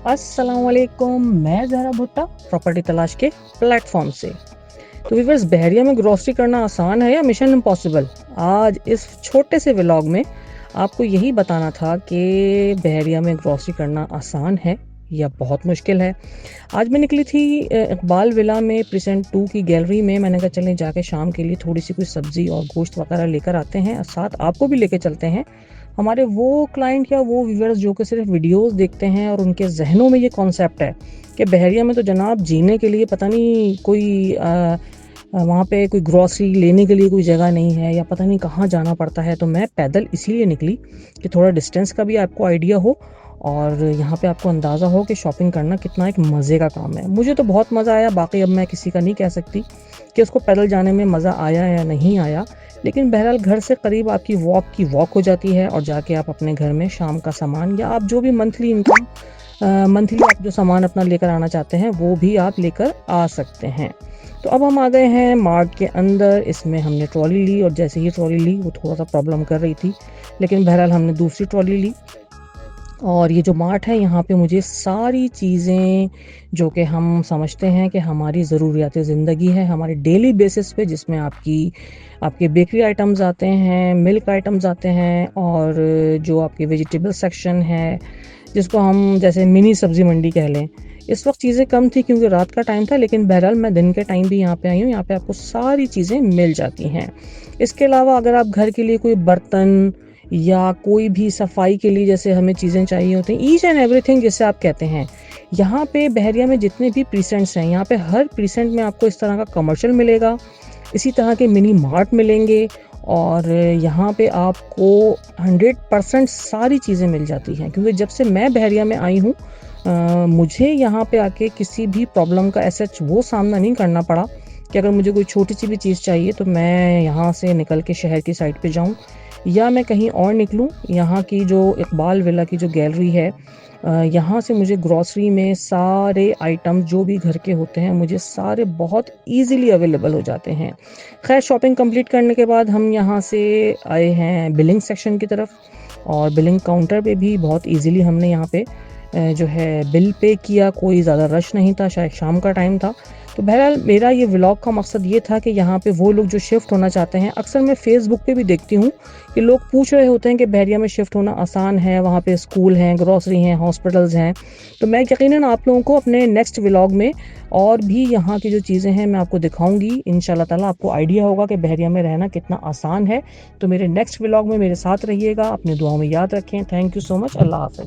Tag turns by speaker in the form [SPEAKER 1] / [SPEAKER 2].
[SPEAKER 1] अस्सलाम वालेकुम, मैं ज़हरा भुट्टा प्रॉपर्टी तलाश के प्लेटफॉर्म से। तो व्यूअर्स, बहरिया में ग्रोसरी करना आसान है या मिशन इम्पॉसिबल? आज इस छोटे से व्लॉग में आपको यही बताना था कि बहरिया में ग्रोसरी करना आसान है या बहुत मुश्किल है। आज मैं निकली थी इकबाल विला में प्रेजेंट 2 की गैलरी में। मैंने कहा चलें जाके शाम के लिए थोड़ी सी कुछ सब्ज़ी और गोश्त वगैरह लेकर आते हैं और साथ आपको भी लेके चलते हैं। हमारे वो क्लाइंट या वो व्यूअर्स जो कि सिर्फ वीडियोस देखते हैं और उनके जहनों में ये कॉन्सेप्ट है कि बहरिया में तो जनाब जीने के लिए पता नहीं कोई वहाँ पे कोई ग्रॉसरी लेने के लिए कोई जगह नहीं है या पता नहीं कहाँ जाना पड़ता है। तो मैं पैदल इसीलिए निकली कि थोड़ा डिस्टेंस का भी आपको आइडिया हो और यहाँ पे आपको अंदाज़ा हो कि शॉपिंग करना कितना एक मज़े का काम है। मुझे तो बहुत मज़ा आया, बाकी अब मैं किसी का नहीं कह सकती कि उसको पैदल जाने में मज़ा आया या नहीं आया, लेकिन बहरहाल घर से करीब आपकी वॉक हो जाती है और जाके आप अपने घर में शाम का सामान या आप जो भी मंथली आप जो सामान अपना लेकर आना चाहते हैं वो भी आप लेकर आ सकते हैं। तो अब हम आ गए हैं मार्ट के अंदर। इसमें हमने ट्रॉली ली और जैसे ही ट्रॉली ली वो थोड़ा सा प्रॉब्लम कर रही थी, लेकिन बहरहाल हमने दूसरी ट्रॉली ली। और ये जो मार्ट है यहाँ पे मुझे सारी चीज़ें जो कि हम समझते हैं कि हमारी ज़रूरियात ज़िंदगी है हमारे डेली बेसिस पे, जिसमें आपके बेकरी आइटम्स आते हैं, मिल्क आइटम्स आते हैं और जो आपके वेजिटेबल सेक्शन है जिसको हम जैसे मिनी सब्ज़ी मंडी कह लें। इस वक्त चीज़ें कम थी क्योंकि रात का टाइम था, लेकिन बहरहाल मैं दिन के टाइम भी यहाँ पे आई हूँ। यहाँ पे आपको सारी चीज़ें मिल जाती हैं। इसके अलावा अगर आप घर के लिए कोई बर्तन या कोई भी सफाई के लिए जैसे हमें चीज़ें चाहिए होती हैं, ईच एंड एवरीथिंग जिसे आप कहते हैं, यहाँ पे बहरिया में जितने भी प्रीसेंट्स हैं यहाँ पे हर प्रीसेंट में आपको इस तरह का कमर्शियल मिलेगा, इसी तरह के मिनी मार्ट मिलेंगे और यहाँ पे आपको 100% सारी चीज़ें मिल जाती हैं। क्योंकि जब से मैं बहरिया में आई हूँ मुझे यहाँ पे आके किसी भी प्रॉब्लम का ऐसा वो सामना नहीं करना पड़ा कि अगर मुझे कोई छोटी सी भी चीज़ चाहिए तो मैं यहाँ से निकल के शहर की साइड पे जाऊँ या मैं कहीं और निकलूँ। यहाँ की जो इकबाल विला की जो गैलरी है यहाँ से मुझे ग्रॉसरी में सारे आइटम्स जो भी घर के होते हैं मुझे सारे बहुत इजीली अवेलेबल हो जाते हैं। खैर, शॉपिंग कंप्लीट करने के बाद हम यहाँ से आए हैं बिलिंग सेक्शन की तरफ और बिलिंग काउंटर पे भी बहुत इजीली हमने यहाँ पे जो है बिल पे किया। कोई ज़्यादा रश नहीं था, शायद शाम का टाइम था। तो बहरहाल मेरा ये व्लॉग का मकसद ये था कि यहाँ पे वो लोग जो शिफ्ट होना चाहते हैं, अक्सर मैं फेसबुक पे भी देखती हूँ कि लोग पूछ रहे होते हैं कि बहरिया में शिफ्ट होना आसान है, वहाँ पे स्कूल हैं, ग्रॉसरी हैं, हॉस्पिटल्स हैं। तो मैं यकीनन आप लोगों को अपने नेक्स्ट व्लॉग में और भी यहाँ की जो चीज़ें हैं मैं आपको दिखाऊंगी। इंशाल्लाह ताला आपको आइडिया होगा कि बहरिया में रहना कितना आसान है। तो मेरे नेक्स्ट व्लॉग में मेरे साथ रहिएगा, अपनी दुआओं में याद रखें। Thank you so much. अल्लाह हाफ़िज़।